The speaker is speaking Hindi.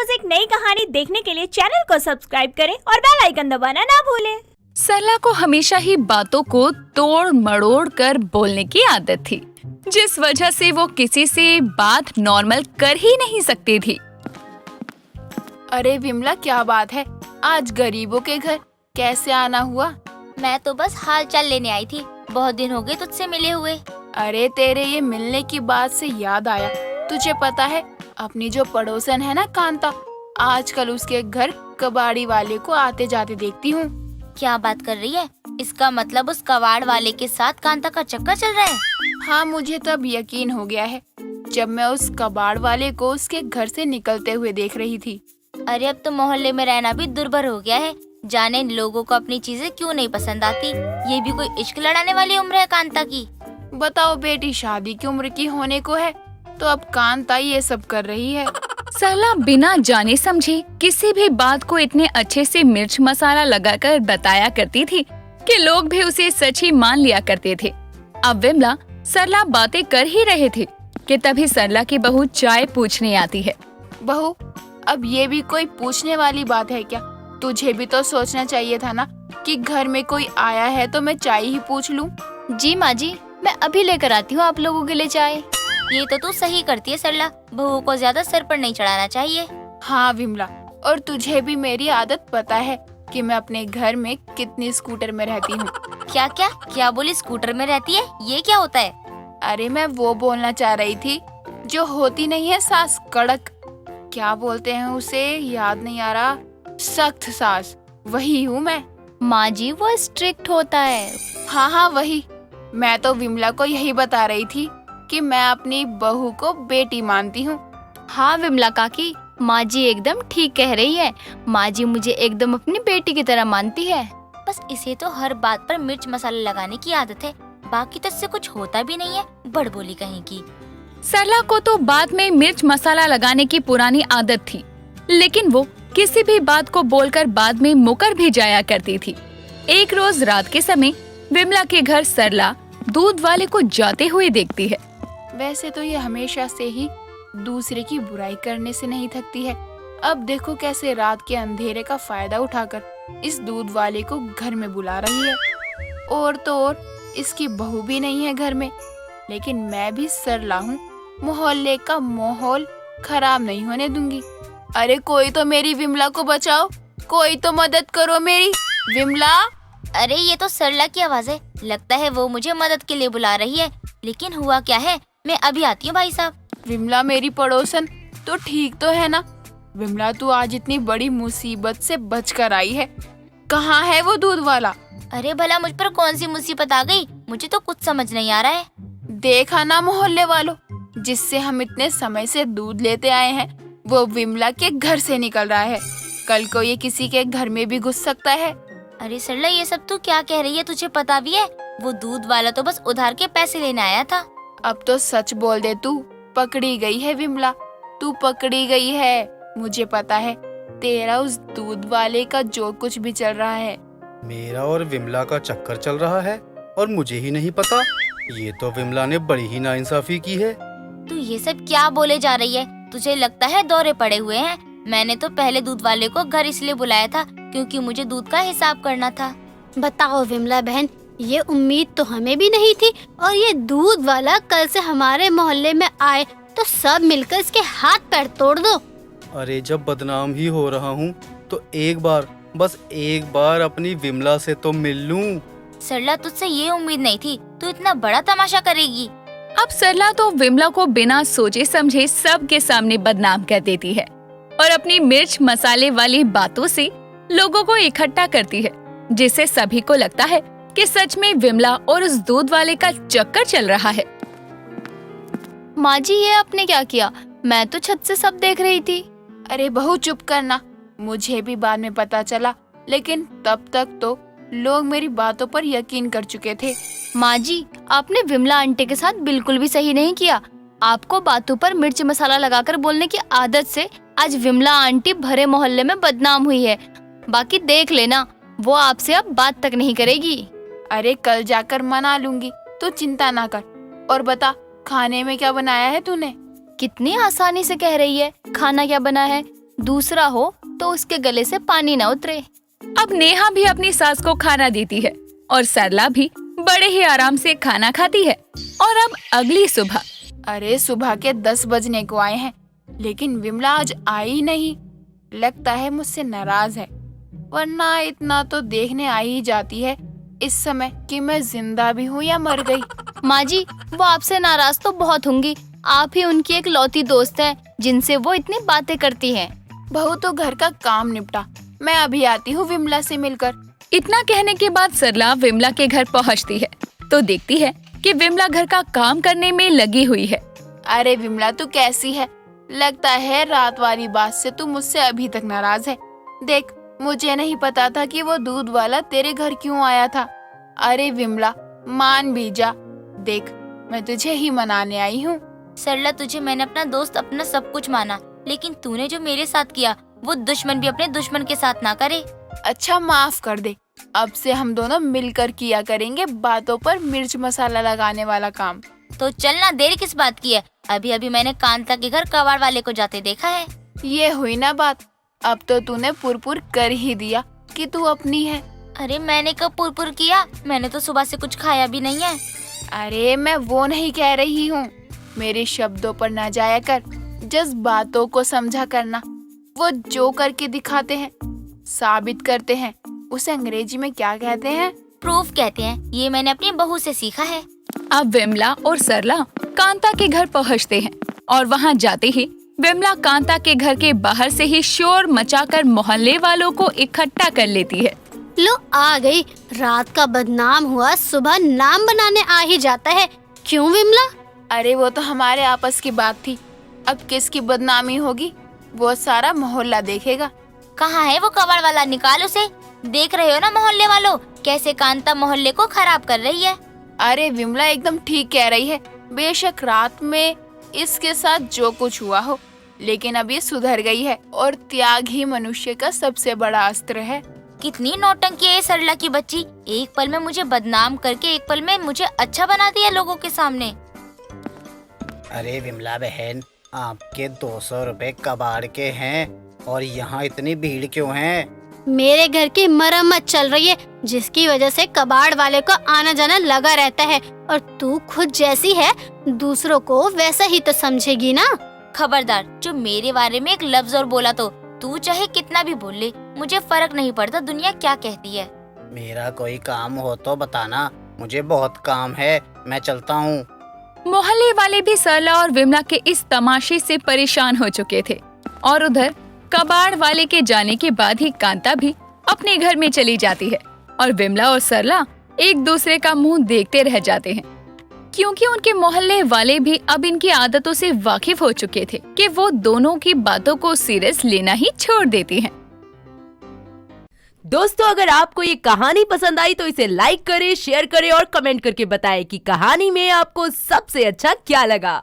रोज एक नई कहानी देखने के लिए चैनल को सब्सक्राइब करें और बेल आइकन दबाना ना भूलें। सरला को हमेशा ही बातों को तोड़ मड़ोड़ कर बोलने की आदत थी, जिस वजह से वो किसी से बात नॉर्मल कर ही नहीं सकती थी। अरे विमला, क्या बात है, आज गरीबों के घर कैसे आना हुआ? मैं तो बस हाल चाल लेने आई थी, बहुत दिन हो गए तुझसे मिले हुए। अरे तेरे ये मिलने की बात से याद आया, तुझे पता है अपनी जो पड़ोसन है ना कांता, आजकल उसके घर कबाड़ी वाले को आते जाते देखती हूँ। क्या बात कर रही है? इसका मतलब उस कबाड़ वाले के साथ कांता का चक्कर चल रहा है? हाँ, मुझे तब यकीन हो गया है जब मैं उस कबाड़ वाले को उसके घर से निकलते हुए देख रही थी। अरे अब तो मोहल्ले में रहना भी दुर्भर हो गया है, जाने लोगों को अपनी चीजें क्यों नहीं पसंद आती। ये भी कोई इश्क लड़ाने वाली उम्र है कांता की? बताओ बेटी, शादी की उम्र की होने को है तो अब कांता ये सब कर रही है। सरला बिना जाने समझे किसी भी बात को इतने अच्छे से मिर्च मसाला लगाकर बताया करती थी कि लोग भी उसे सच ही मान लिया करते थे। अब विमला सरला बातें कर ही रहे थे कि तभी सरला की बहू चाय पूछने आती है। बहू, अब ये भी कोई पूछने वाली बात है क्या? तुझे भी तो सोचना चाहिए था ना कि घर में कोई आया है तो मैं चाय ही पूछ लूं। जी माँ जी, मैं अभी लेकर आती हूँ आप लोगों के लिए चाय। ये तो तू सही करती है सरला, बहू को ज्यादा सर पर नहीं चढ़ाना चाहिए। हाँ विमला, और तुझे भी मेरी आदत पता है कि मैं अपने घर में कितनी स्कूटर में रहती हूँ। क्या क्या क्या बोली? स्कूटर में रहती है? ये क्या होता है? अरे मैं वो बोलना चाह रही थी जो होती नहीं है सास, कड़क, क्या बोलते हैं उसे, याद नहीं आ रहा, सख्त सास, वही हूँ मैं। माँ जी, वो स्ट्रिक्ट होता है। हाँ हाँ वही। मैं तो विमला को यही बता रही थी कि मैं अपनी बहू को बेटी मानती हूँ। हाँ विमला काकी, माँ जी एकदम ठीक कह रही है। माँ जी मुझे एकदम अपनी बेटी की तरह मानती है। बस इसे तो हर बात पर मिर्च मसाला लगाने की आदत है, बाकी तो इससे कुछ होता भी नहीं है, बड़बोली कहीं की। सरला को तो बाद में मिर्च मसाला लगाने की पुरानी आदत थी, लेकिन वो किसी भी बात को बोलकर बाद में मुकर भी जाया करती थी। एक रोज रात के समय विमला के घर सरला दूध वाले को जाते हुए देखती है। वैसे तो ये हमेशा से ही दूसरे की बुराई करने से नहीं थकती है। अब देखो कैसे रात के अंधेरे का फायदा उठाकर इस दूध वाले को घर में बुला रही है। और तो और इसकी बहू भी नहीं है घर में, लेकिन मैं भी सरला हूँ, मोहल्ले का माहौल खराब नहीं होने दूंगी। अरे कोई तो मेरी विमला को बचाओ, कोई तो मदद करो मेरी विमला। अरे ये तो सरला की आवाज है, लगता है वो मुझे मदद के लिए बुला रही है। लेकिन हुआ क्या है? मैं अभी आती हूँ भाई साहब। विमला मेरी पड़ोसन, तो ठीक तो है ना? विमला तू आज इतनी बड़ी मुसीबत से बचकर आई है, कहाँ है वो दूध वाला? अरे भला मुझ पर कौन सी मुसीबत आ गई? मुझे तो कुछ समझ नहीं आ रहा है। देखा ना मोहल्ले वालों, जिससे हम इतने समय से दूध लेते आए हैं वो विमला के घर से निकल रहा है। कल को ये किसी के घर में भी घुस सकता है। अरे सरला, ये सब तू क्या कह रही है? तुझे पता भी है वो दूध वाला तो बस उधार के पैसे लेने आया था। अब तो सच बोल दे, तू पकड़ी गई है विमला, तू पकड़ी गई है। मुझे पता है तेरा उस दूध वाले का जो कुछ भी चल रहा है। मेरा और विमला का चक्कर चल रहा है और मुझे ही नहीं पता। ये तो विमला ने बड़ी ही नाइंसाफी की है। तू ये सब क्या बोले जा रही है? तुझे लगता है दौरे पड़े हुए हैं? मैंने तो पहले दूध वाले को घर इसलिए बुलाया था क्योंकि मुझे दूध का हिसाब करना था। बताओ विमला बहन, ये उम्मीद तो हमें भी नहीं थी, और ये दूध वाला कल से हमारे मोहल्ले में आए तो सब मिलकर इसके हाथ पैर तोड़ दो। अरे जब बदनाम ही हो रहा हूँ तो एक बार, बस एक बार अपनी विमला से तो मिल लूं। सरला, तुझसे ये उम्मीद नहीं थी, तू इतना बड़ा तमाशा करेगी। अब सरला तो विमला को बिना सोचे समझे सबके सामने बदनाम कर देती है और अपनी मिर्च मसाले वाली बातों से लोगों को इकट्ठा करती है, जिससे सभी को लगता है कि सच में विमला और उस दूध वाले का चक्कर चल रहा है। माँ जी, ये आपने क्या किया? मैं तो छत से सब देख रही थी। अरे बहू चुप करना, मुझे भी बाद में पता चला, लेकिन तब तक तो लोग मेरी बातों पर यकीन कर चुके थे। माँ जी, आपने विमला आंटी के साथ बिल्कुल भी सही नहीं किया। आपको बातों पर मिर्च मसाला लगाकर बोलने की आदत से आज विमला आंटी भरे मोहल्ले में बदनाम हुई है। बाकी देख लेना, वो आपसे अब बात तक नहीं करेगी। अरे कल जाकर मना लूंगी, तू चिंता ना कर। और बता, खाने में क्या बनाया है तूने? कितनी आसानी से कह रही है, खाना क्या बना है? दूसरा हो तो उसके गले से पानी न उतरे। अब नेहा भी अपनी सास को खाना देती है और सरला भी बड़े ही आराम से खाना खाती है। और अब अगली सुबह अरे सुबह के 10 बजने को आए हैं, लेकिन विमला आज आई नहीं। लगता है मुझसे नाराज है, वरना इतना तो देखने आ ही जाती है इस समय कि मैं जिंदा भी हूँ या मर गई। माँ जी, वो आपसे नाराज तो बहुत होंगी। आप ही उनकी एक लौती दोस्त हैं जिनसे वो इतनी बातें करती हैं। बहू तो घर का काम निपटा, मैं अभी आती हूँ विमला से मिलकर। इतना कहने के बाद सरला विमला के घर पहुंचती है तो देखती है कि विमला घर का काम करने में लगी हुई है। अरे विमला, तू कैसी है? लगता है रात वाली बात से तू मुझसे अभी तक नाराज है। देख, मुझे नहीं पता था कि वो दूध वाला तेरे घर क्यों आया था। अरे विमला, मान भी जा। देख, मैं तुझे ही मनाने आई हूँ। सरला, तुझे मैंने अपना दोस्त, अपना सब कुछ माना, लेकिन तूने जो मेरे साथ किया वो दुश्मन भी अपने दुश्मन के साथ ना करे। अच्छा, माफ कर दे। अब से हम दोनों मिलकर किया करेंगे बातों पर मिर्च मसाला लगाने वाला काम। तो चलना, देर किस बात की है? अभी अभी मैंने कांता के घर कबाड़ वाले को जाते देखा है। ये हुई ना बात। अब तो तूने पुरपुर कर ही दिया कि तू अपनी है। अरे मैंने कब पुरपुर किया? मैंने तो सुबह से कुछ खाया भी नहीं है। अरे मैं वो नहीं कह रही हूँ। मेरे शब्दों पर ना जाया कर, जज्बातों को समझा करना। वो जो करके दिखाते हैं, साबित करते हैं, उसे अंग्रेजी में क्या कहते हैं? प्रूफ कहते हैं। ये मैंने अपनी बहू से सीखा है। अब विमला और सरला कांता के घर पहुंचते हैं और वहां जाते ही विमला कांता के घर के बाहर से ही शोर मचाकर मोहल्ले वालों को इकट्ठा कर लेती है। लो, आ गई। रात का बदनाम हुआ सुबह नाम बनाने आ ही जाता है। क्यों विमला? अरे वो तो हमारे आपस की बात थी। अब किसकी बदनामी होगी वो सारा मोहल्ला देखेगा। कहाँ है वो कबाड़ वाला? निकाल उसे। देख रहे हो ना मोहल्ले वालों, कैसे कांता मोहल्ले को खराब कर रही है। अरे विमला एकदम ठीक कह रही है। बेशक रात में इसके साथ जो कुछ हुआ हो, लेकिन अब ये सुधर गई है और त्याग ही मनुष्य का सबसे बड़ा अस्त्र है। कितनी नौटंकी है सरला की बच्ची। एक पल में मुझे बदनाम करके एक पल में मुझे अच्छा बना दिया लोगों के सामने। अरे विमला बहन, आपके 200 रुपए कबाड़ के हैं और यहाँ इतनी भीड़ क्यों है? मेरे घर की मरम्मत चल रही है, जिसकी वजह से कबाड़ वाले को आना जाना लगा रहता है। और तू खुद जैसी है, दूसरों को वैसा ही तो समझेगी ना। खबरदार, जो मेरे बारे में एक लफ्ज और बोला तो तू चाहे कितना भी बोल ले, मुझे फर्क नहीं पड़ता दुनिया क्या कहती है। मेरा कोई काम हो तो बताना, मुझे बहुत काम है, मैं चलता हूँ। मोहल्ले वाले भी सरला और विमला के इस तमाशे से परेशान हो चुके थे और उधर कबाड़ वाले के जाने के बाद ही कांता भी अपने घर में चली जाती है और विमला और सरला एक दूसरे का मुंह देखते रह जाते हैं, क्योंकि उनके मोहल्ले वाले भी अब इनकी आदतों से वाकिफ हो चुके थे कि वो दोनों की बातों को सीरियस लेना ही छोड़ देती हैं। दोस्तों, अगर आपको ये कहानी पसंद आई तो इसे लाइक करें, शेयर करें और कमेंट करके बताएं कि कहानी में आपको सबसे अच्छा क्या लगा।